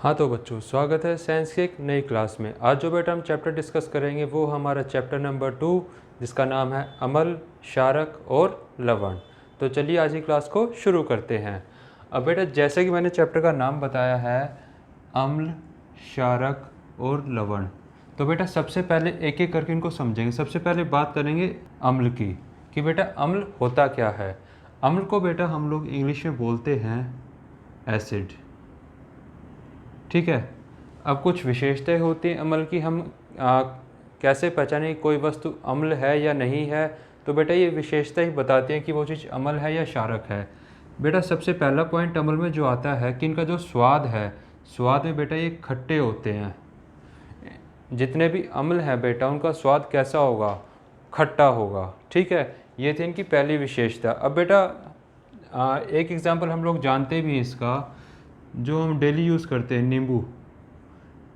हाँ तो बच्चों, स्वागत है साइंस की एक नई क्लास में। आज जो बेटा हम चैप्टर डिस्कस करेंगे वो हमारा चैप्टर नंबर 2 जिसका नाम है अम्ल, क्षारक और लवण। तो चलिए आज की क्लास को शुरू करते हैं। अब बेटा जैसे कि मैंने चैप्टर का नाम बताया है अम्ल, क्षारक और लवण, तो बेटा सबसे पहले एक एक करके इनको समझेंगे। सबसे पहले बात करेंगे अम्ल की कि बेटा अम्ल होता क्या है। अम्ल को बेटा हम लोग इंग्लिश में बोलते हैं एसिड, ठीक है। अब कुछ विशेषताएं होती हैं अम्ल की, हम कैसे पहचानें कोई वस्तु अम्ल है या नहीं है। तो बेटा ये विशेषता ही बताती हैं कि वो चीज़ अम्ल है या क्षारक है। बेटा सबसे पहला पॉइंट अम्ल में जो आता है कि इनका जो स्वाद है, स्वाद में बेटा ये खट्टे होते हैं। जितने भी अम्ल हैं बेटा उनका स्वाद कैसा होगा? खट्टा होगा, ठीक है। ये थी इनकी पहली विशेषता। अब बेटा एक एग्जाम्पल हम लोग जानते भी हैं इसका, जो हम डेली यूज़ करते हैं, नींबू।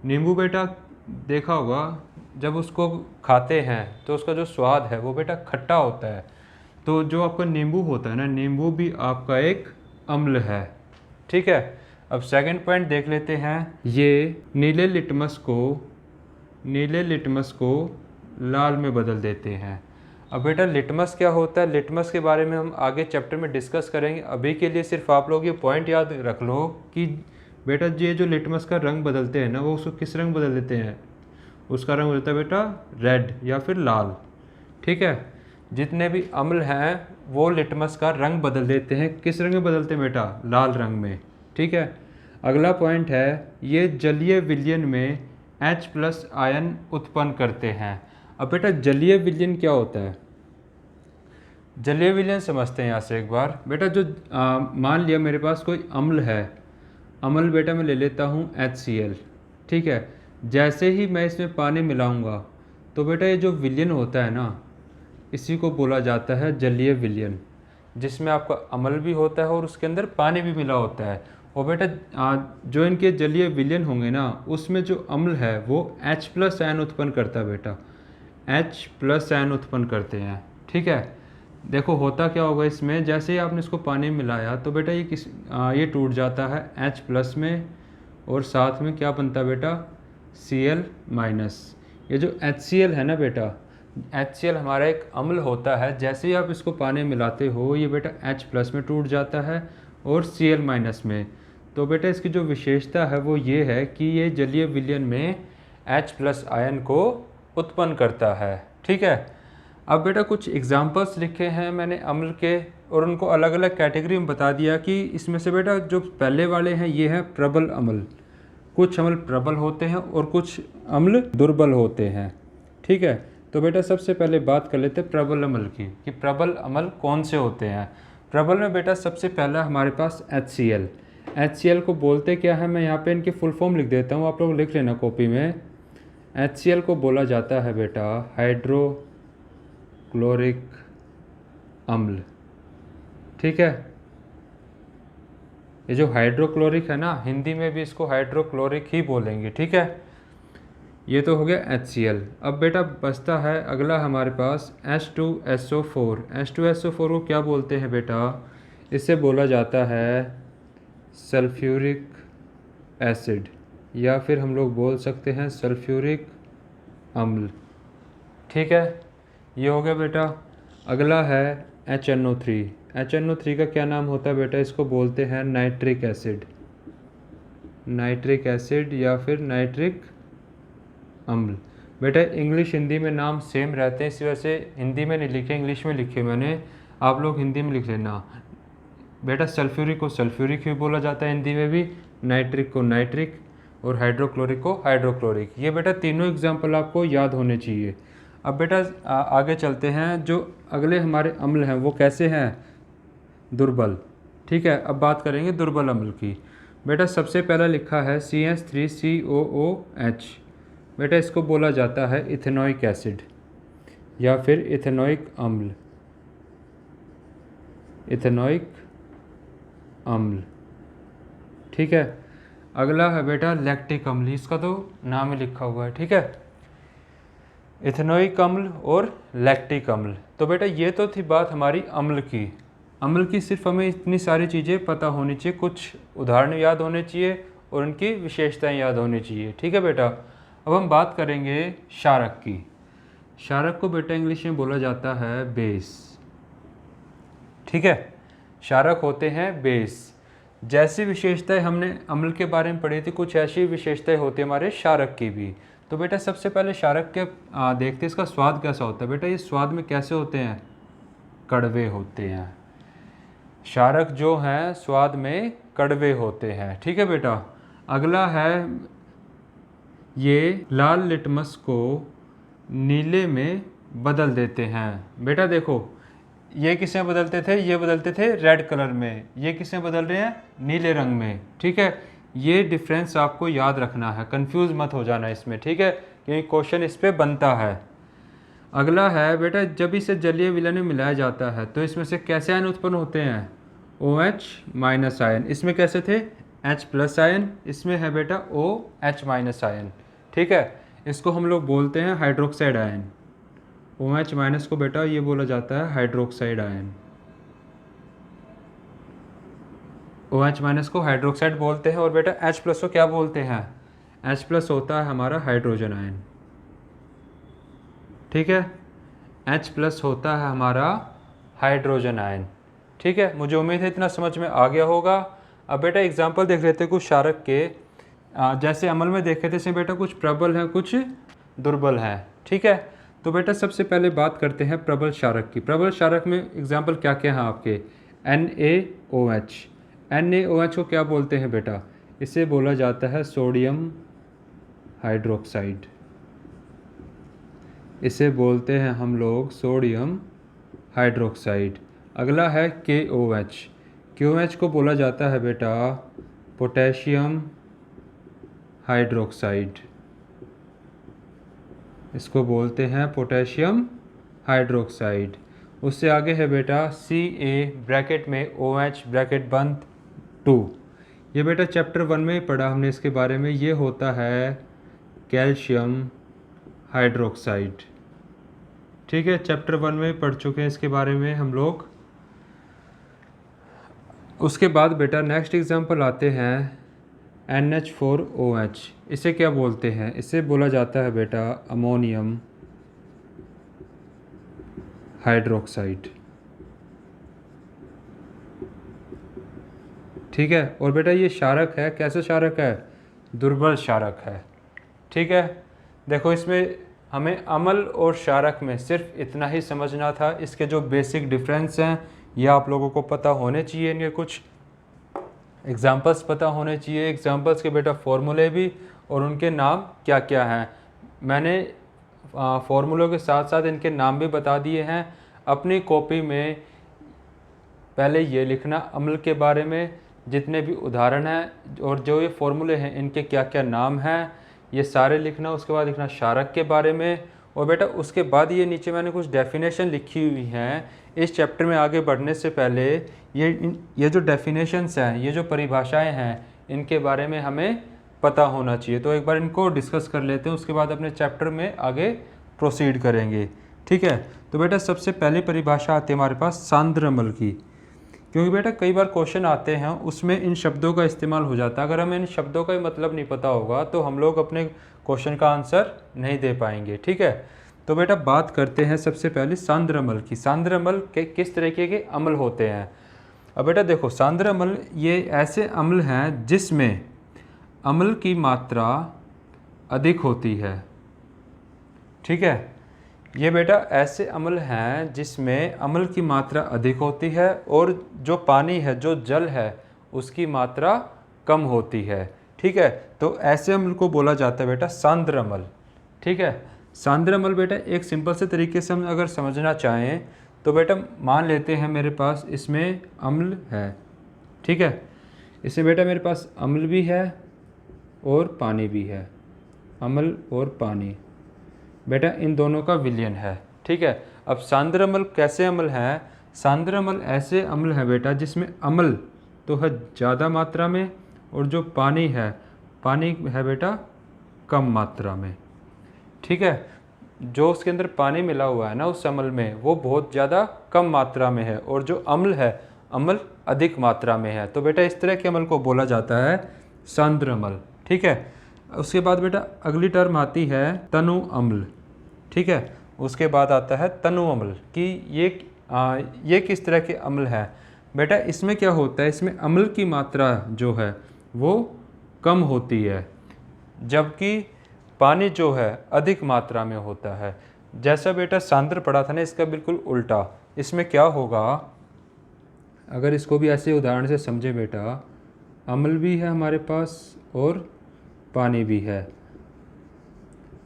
नींबू बेटा देखा होगा जब उसको खाते हैं तो उसका जो स्वाद है वो बेटा खट्टा होता है। तो जो आपका नींबू होता है ना, नींबू भी आपका एक अम्ल है, ठीक है। अब सेकंड पॉइंट देख लेते हैं। ये नीले लिटमस को लाल में बदल देते हैं। अब बेटा लिटमस क्या होता है, लिटमस के बारे में हम आगे चैप्टर में डिस्कस करेंगे। अभी के लिए सिर्फ आप लोग ये पॉइंट याद रख लो कि बेटा ये जो लिटमस का रंग बदलते हैं ना, वो उसको किस रंग बदल देते हैं? उसका रंग बदलता है बेटा रेड या फिर लाल, ठीक है। जितने भी अम्ल हैं वो लिटमस का रंग बदल देते हैं। किस रंग में बदलते हैं बेटा? लाल रंग में, ठीक है। अगला पॉइंट है, ये जलीय विलयन में H+ आयन उत्पन्न करते हैं। अब बेटा जलीय विलयन क्या होता है? जलीय विलयन समझते हैं यहाँ से एक बार। बेटा जो मान लिया मेरे पास कोई अम्ल है, अम्ल बेटा मैं ले लेता हूँ HCl, ठीक है। जैसे ही मैं इसमें पानी मिलाऊंगा तो बेटा ये जो विलयन होता है ना, इसी को बोला जाता है जलीय विलयन, जिसमें आपका अम्ल भी होता है और उसके अंदर पानी भी मिला होता है। और बेटा जो इनके जलीय विलयन होंगे ना, उसमें जो अम्ल है वो H+ आयन उत्पन्न करता है बेटा, H+ आयन उत्पन्न करते हैं, ठीक है। देखो होता क्या होगा इसमें, जैसे ही आपने इसको पानी मिलाया तो बेटा ये टूट जाता है H+ में, और साथ में क्या बनता है बेटा? Cl-। ये जो HCl है ना बेटा, HCl हमारा एक अम्ल होता है। जैसे ही आप इसको पानी मिलाते हो ये बेटा H+ में टूट जाता है और Cl- में। तो बेटा इसकी जो विशेषता है वो ये है कि ये जलीय विलयन में H+ आयन को उत्पन्न करता है, ठीक है। अब बेटा कुछ एग्जाम्पल्स लिखे हैं मैंने अम्ल के, और उनको अलग अलग कैटेगरी में बता दिया कि इसमें से बेटा जो पहले वाले हैं ये हैं प्रबल अम्ल। कुछ अम्ल प्रबल होते हैं और कुछ अम्ल दुर्बल होते हैं, ठीक है। तो बेटा सबसे पहले बात कर लेते हैं प्रबल अम्ल की कि प्रबल अम्ल कौन से होते हैं। प्रबल में बेटा सबसे पहला हमारे पास HCl। HCl को बोलते क्या है, मैं यहाँ पे इनकी फुल फॉर्म लिख देता हूँ, आप लोग लिख लेना कॉपी में। HCl को बोला जाता है बेटा हाइड्रोक्लोरिक अम्ल, ठीक है। ये जो हाइड्रोक्लोरिक है ना, हिंदी में भी इसको हाइड्रोक्लोरिक ही बोलेंगे, ठीक है। ये तो हो गया HCl। अब बेटा बचता है अगला हमारे पास H2SO4। H2SO4 को क्या बोलते हैं बेटा? इससे बोला जाता है सल्फ्यूरिक एसिड, या फिर हम लोग बोल सकते हैं सल्फ्यूरिक अम्ल, ठीक है। ये हो गया बेटा। अगला है HNO3। HNO3 का क्या नाम होता है बेटा? इसको बोलते हैं नाइट्रिक एसिड, नाइट्रिक एसिड या फिर नाइट्रिक अम्ल। बेटा इंग्लिश हिंदी में नाम सेम रहते हैं, इसी वजह से हिंदी में नहीं लिखे, इंग्लिश में लिखे मैंने, आप लोग हिंदी में लिख लेना। बेटा सल्फ्यूरिक को सल्फ्यूरिक ही बोला जाता है हिंदी में भी, नाइट्रिक को नाइट्रिक, और हाइड्रोक्लोरिक को हाइड्रोक्लोरिक। ये बेटा तीनों एग्जाम्पल आपको याद होने चाहिए। अब बेटा आगे चलते हैं। जो अगले हमारे अम्ल हैं वो कैसे हैं? दुर्बल, ठीक है। अब बात करेंगे दुर्बल अम्ल की। बेटा सबसे पहला लिखा है CH3COOH। बेटा इसको बोला जाता है इथेनोइक एसिड या फिर इथेनोइक अम्ल, इथेनोइक अम्ल, ठीक है। अगला है बेटा लैक्टिक अम्ल, इसका तो नाम ही लिखा हुआ है, ठीक है। इथेनोइक अम्ल और लैक्टिक अम्ल। तो बेटा ये तो थी बात हमारी अम्ल की। सिर्फ हमें इतनी सारी चीज़ें पता होनी चाहिए, कुछ उदाहरण याद होने चाहिए और उनकी विशेषताएं याद होनी चाहिए। ठीक है बेटा। अब हम बात करेंगे क्षारक की। क्षारक को बेटा इंग्लिश में बोला जाता है बेस। ठीक है, क्षारक होते हैं बेस। जैसी विशेषताएं हमने अम्ल के बारे में पढ़ी थी, कुछ ऐसी विशेषताएं होती है हमारे क्षारक की भी। तो बेटा सबसे पहले क्षारक के देखते हैं इसका स्वाद कैसा होता है। बेटा ये स्वाद में कैसे होते हैं? कड़वे होते हैं। क्षारक जो हैं स्वाद में कड़वे होते हैं। ठीक है बेटा। अगला है, ये लाल लिटमस को नीले में बदल देते हैं। बेटा देखो, ये किसमें बदलते थे? ये बदलते थे रेड कलर में। ये किसमें बदल रहे हैं? नीले रंग में। ठीक है, ये डिफरेंस आपको याद रखना है, कंफ्यूज मत हो जाना इसमें। ठीक है, क्योंकि क्वेश्चन इस पे बनता है। अगला है बेटा, जब इसे जलीय विलयन में मिलाया जाता है तो इसमें से कैसे आयन उत्पन्न होते हैं? OH minus ion. इसमें कैसे थे? H plus ion. इसमें है बेटा OH माइनस आयन। ठीक है, इसको हम लोग बोलते हैं हाइड्रोक्साइड आयन। OH माइनस को बेटा ये बोला जाता है हाइड्रोक्साइड आयन। OH माइनस को हाइड्रोक्साइड बोलते हैं। और बेटा H प्लस को क्या बोलते हैं? H प्लस होता है हमारा हाइड्रोजन आयन। ठीक है, H प्लस होता है हमारा हाइड्रोजन आयन। ठीक है, मुझे उम्मीद है इतना समझ में आ गया होगा। अब बेटा एग्जांपल देख लेते हैं कुछ क्षारक के। जैसे अम्ल में देखे थे इसमें बेटा कुछ प्रबल हैं कुछ दुर्बल हैं। ठीक है, तो बेटा सबसे पहले बात करते हैं प्रबल क्षारक की। प्रबल क्षारक में एग्जाम्पल क्या क्या हैं आपके? NaOH। NaOH को क्या बोलते हैं बेटा? इसे बोला जाता है सोडियम हाइड्रोक्साइड। इसे बोलते हैं हम लोग सोडियम हाइड्रोक्साइड। अगला है KOH। KOH को बोला जाता है बेटा पोटेशियम हाइड्रोक्साइड। इसको बोलते हैं पोटेशियम हाइड्रोक्साइड। उससे आगे है बेटा Ca ब्रैकेट में OH ब्रैकेट बंद 2। ये बेटा चैप्टर 1 में ही पढ़ा हमने इसके बारे में। ये होता है कैल्शियम हाइड्रोक्साइड। ठीक है, चैप्टर 1 में पढ़ चुके हैं इसके बारे में हम लोग। उसके बाद बेटा नेक्स्ट एग्जांपल आते हैं NH4OH। इसे क्या बोलते हैं? इसे बोला जाता है बेटा अमोनियम हाइड्रोक्साइड। ठीक है, और बेटा ये क्षारक है, कैसे क्षारक है? दुर्बल क्षारक है। ठीक है, देखो इसमें हमें अम्ल और क्षारक में सिर्फ इतना ही समझना था। इसके जो बेसिक डिफरेंस हैं ये आप लोगों को पता होने चाहिए। इनके कुछ एग्जांपल्स पता होने चाहिए। एग्जांपल्स के बेटा फॉर्मूले भी और उनके नाम क्या क्या हैं। मैंने फॉर्मूलों के साथ साथ इनके नाम भी बता दिए हैं। अपनी कॉपी में पहले ये लिखना अम्ल के बारे में जितने भी उदाहरण हैं और जो ये फॉर्मूले हैं इनके क्या क्या नाम हैं, ये सारे लिखना। उसके बाद लिखना क्षारक के बारे में। और बेटा उसके बाद ये नीचे मैंने कुछ डेफिनेशन लिखी हुई हैं। इस चैप्टर में आगे बढ़ने से पहले ये जो डेफिनेशंस हैं, ये जो परिभाषाएं हैं, इनके बारे में हमें पता होना चाहिए। तो एक बार इनको डिस्कस कर लेते हैं, उसके बाद अपने चैप्टर में आगे प्रोसीड करेंगे। ठीक है, तो बेटा सबसे पहले परिभाषा आती है हमारे पास सांद्र अम्ल की। क्योंकि बेटा कई बार क्वेश्चन आते हैं उसमें इन शब्दों का इस्तेमाल हो जाता है। अगर हमें इन शब्दों का मतलब नहीं पता होगा तो हम लोग अपने क्वेश्चन का आंसर नहीं दे पाएंगे। ठीक है, तो बेटा बात करते हैं सबसे पहले सांद्र अम्ल की। सांद्र अम्ल के किस तरीके के अम्ल होते हैं? अब बेटा देखो, सांद्र अम्ल ये ऐसे अम्ल हैं जिसमें अम्ल की मात्रा अधिक होती है। ठीक है, ये बेटा ऐसे अम्ल हैं जिसमें अम्ल की मात्रा अधिक होती है और जो पानी है, जो जल है, उसकी मात्रा कम होती है। ठीक है, तो ऐसे अम्ल को बोला जाता है बेटा सांद्र अम्ल। ठीक है, सांद्र अम्ल बेटा एक सिंपल से तरीके से हम अगर समझना चाहें तो बेटा मान लेते हैं मेरे पास इसमें अम्ल है। ठीक है, इसमें बेटा मेरे पास अम्ल भी है और पानी भी है। अम्ल और पानी बेटा इन दोनों का विलयन है। ठीक है, अब सांद्र अम्ल कैसे अम्ल हैं? सांद्र अम्ल ऐसे अम्ल है बेटा जिसमें अम्ल तो है ज़्यादा मात्रा में और जो पानी है बेटा कम मात्रा में। ठीक है, जो उसके अंदर पानी मिला हुआ है ना उस अम्ल में, वो बहुत ज़्यादा कम मात्रा में है और जो अम्ल है, अम्ल अधिक मात्रा में है। तो बेटा इस तरह के अम्ल को बोला जाता है सांद्र अम्ल। ठीक है, उसके बाद बेटा अगली टर्म आती है तनु अम्ल। ठीक है, उसके बाद आता है तनु अम्ल कि ये किस तरह के अम्ल है। बेटा इसमें क्या होता है, इसमें अम्ल की मात्रा जो है वो कम होती है, जबकि पानी जो है अधिक मात्रा में होता है। जैसा बेटा सांद्र पढ़ा था ना, इसका बिल्कुल उल्टा। इसमें क्या होगा, अगर इसको भी ऐसे उदाहरण से समझे बेटा, अम्ल भी है हमारे पास और पानी भी है।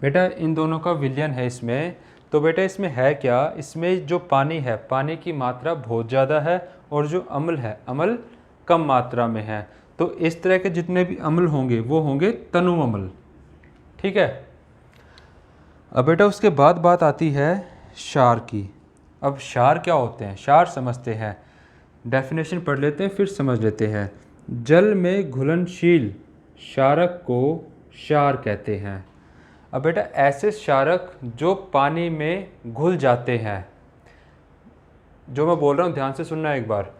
बेटा इन दोनों का विलयन है इसमें। तो बेटा इसमें है क्या, इसमें जो पानी है, पानी की मात्रा बहुत ज़्यादा है और जो अम्ल है, अम्ल कम मात्रा में है। तो इस तरह के जितने भी अम्ल होंगे वो होंगे तनु अम्ल। ठीक है, अब बेटा उसके बाद बात आती है क्षार की। अब क्षार क्या होते हैं, क्षार समझते हैं, डेफिनेशन पढ़ लेते हैं फिर समझ लेते हैं। जल में घुलनशील क्षारक को क्षार कहते हैं। अब बेटा ऐसे क्षारक जो पानी में घुल जाते हैं, जो मैं बोल रहा हूँ ध्यान से सुनना एक बार।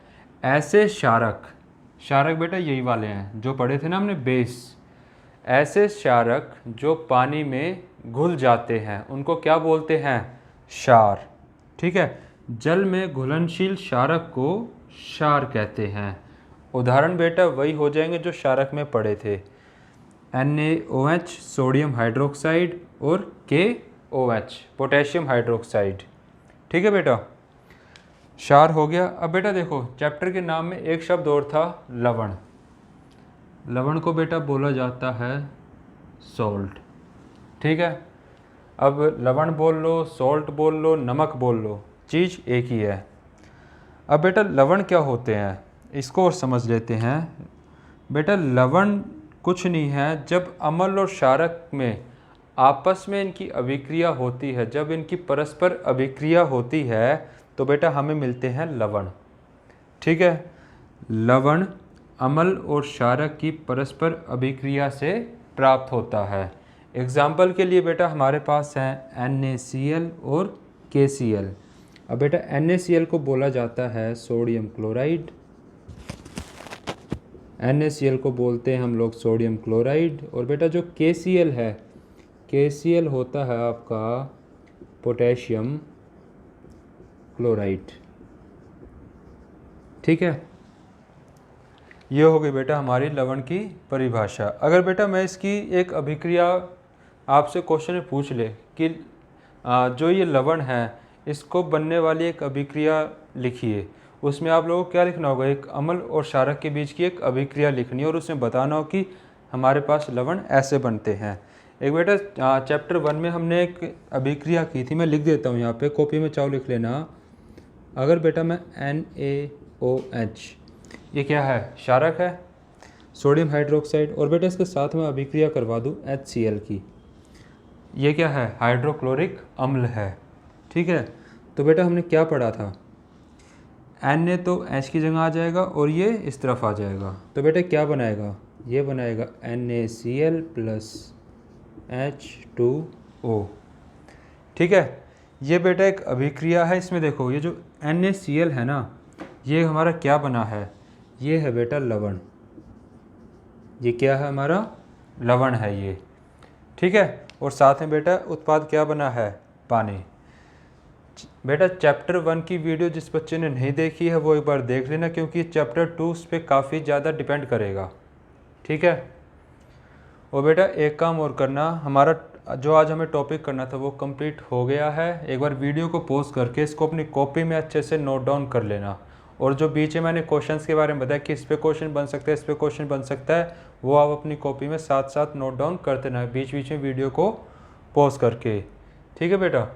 ऐसे क्षारक बेटा यही वाले हैं जो पढ़े थे ना हमने, बेस। ऐसे क्षारक जो पानी में घुल जाते हैं उनको क्या बोलते हैं, क्षार। ठीक है, जल में घुलनशील क्षारक को क्षार कहते हैं। उदाहरण बेटा वही हो जाएंगे जो क्षारक में पढ़े थे, NaOH सोडियम हाइड्रोक्साइड और KOH पोटेशियम हाइड्रोक्साइड। ठीक है बेटा, क्षार हो गया। अब बेटा देखो चैप्टर के नाम में एक शब्द और था, लवण। लवण को बेटा बोला जाता है सॉल्ट। ठीक है, अब लवण बोल लो, सॉल्ट बोल लो, नमक बोल लो, चीज़ एक ही है। अब बेटा लवण क्या होते हैं इसको और समझ लेते हैं। बेटा लवण कुछ नहीं है, जब अम्ल और क्षारक में आपस में इनकी अभिक्रिया होती है, जब इनकी परस्पर अभिक्रिया होती है तो बेटा हमें मिलते हैं लवण। ठीक है, लवण अम्ल और क्षारक की परस्पर अभिक्रिया से प्राप्त होता है। एग्जाम्पल के लिए बेटा हमारे पास हैं NaCl और KCl। अब बेटा NaCl को बोला जाता है सोडियम क्लोराइड, NaCl को बोलते हैं हम लोग सोडियम क्लोराइड। और बेटा जो KCl है, KCl होता है आपका पोटेशियम क्लोराइड। ठीक है, ये हो गई बेटा हमारी लवण की परिभाषा। अगर बेटा मैं इसकी एक अभिक्रिया आपसे क्वेश्चन में पूछ ले कि जो ये लवण है इसको बनने वाली एक अभिक्रिया लिखिए, उसमें आप लोगों को क्या लिखना होगा, एक अम्ल और क्षारक के बीच की एक अभिक्रिया लिखनी है और उसमें बताना हो कि हमारे पास लवण ऐसे बनते हैं। एक बेटा चैप्टर 1 में हमने एक अभिक्रिया की थी, मैं लिख देता हूँ यहाँ पे, कॉपी में चाहो लिख लेना। अगर बेटा मैं NaOH, ये क्या है, क्षारक है, सोडियम हाइड्रोक्साइड, और बेटा इसके साथ में अभिक्रिया करवा दूँ HCl की, ये क्या है, हाइड्रोक्लोरिक अम्ल है। ठीक है, तो बेटा हमने क्या पढ़ा था, Na तो H की जगह आ जाएगा और ये इस तरफ आ जाएगा, तो बेटा क्या बनाएगा, ये बनाएगा NaCl प्लस H2O। ठीक है, ये बेटा एक अभिक्रिया है। इसमें देखो ये जो NaCl है ना, ये हमारा क्या बना है, ये है बेटा लवण। ये क्या है, हमारा लवण है ये। ठीक है, और साथ में बेटा उत्पाद क्या बना है, पानी। बेटा चैप्टर 1 की वीडियो जिस बच्चे ने नहीं देखी है वो एक बार देख लेना, क्योंकि चैप्टर 2 उस पर काफ़ी ज़्यादा डिपेंड करेगा। ठीक है, और बेटा एक काम और करना, हमारा जो आज हमें टॉपिक करना था वो कंप्लीट हो गया है। एक बार वीडियो को पॉज करके इसको अपनी कॉपी में अच्छे से नोट डाउन कर लेना, और जो बीच में मैंने क्वेश्चंस के बारे में बताया कि इस पे क्वेश्चन बन सकता है, इस पे क्वेश्चन बन सकता है, वो आप अपनी कॉपी में साथ साथ नोट डाउन करते ना, बीच बीच में वीडियो को पॉज करके। ठीक है बेटा,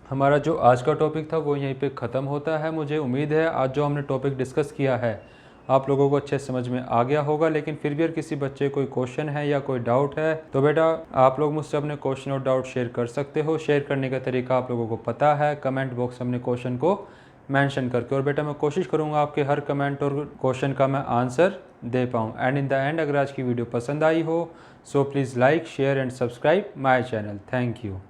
हमारा जो आज का टॉपिक था वो यहीं पे ख़त्म होता है। मुझे उम्मीद है आज जो हमने टॉपिक डिस्कस किया है आप लोगों को अच्छे समझ में आ गया होगा, लेकिन फिर भी अगर किसी बच्चे कोई क्वेश्चन है या कोई डाउट है तो बेटा आप लोग मुझसे अपने क्वेश्चन और डाउट शेयर कर सकते हो। शेयर करने का तरीका आप लोगों को पता है, कमेंट बॉक्स में अपने क्वेश्चन को मेंशन करके, और बेटा मैं कोशिश करूँगा आपके हर कमेंट और क्वेश्चन का मैं आंसर दे पाऊँ। एंड इन द एंड अगर आज की वीडियो पसंद आई हो so please like, share and subscribe my channel. Thank you.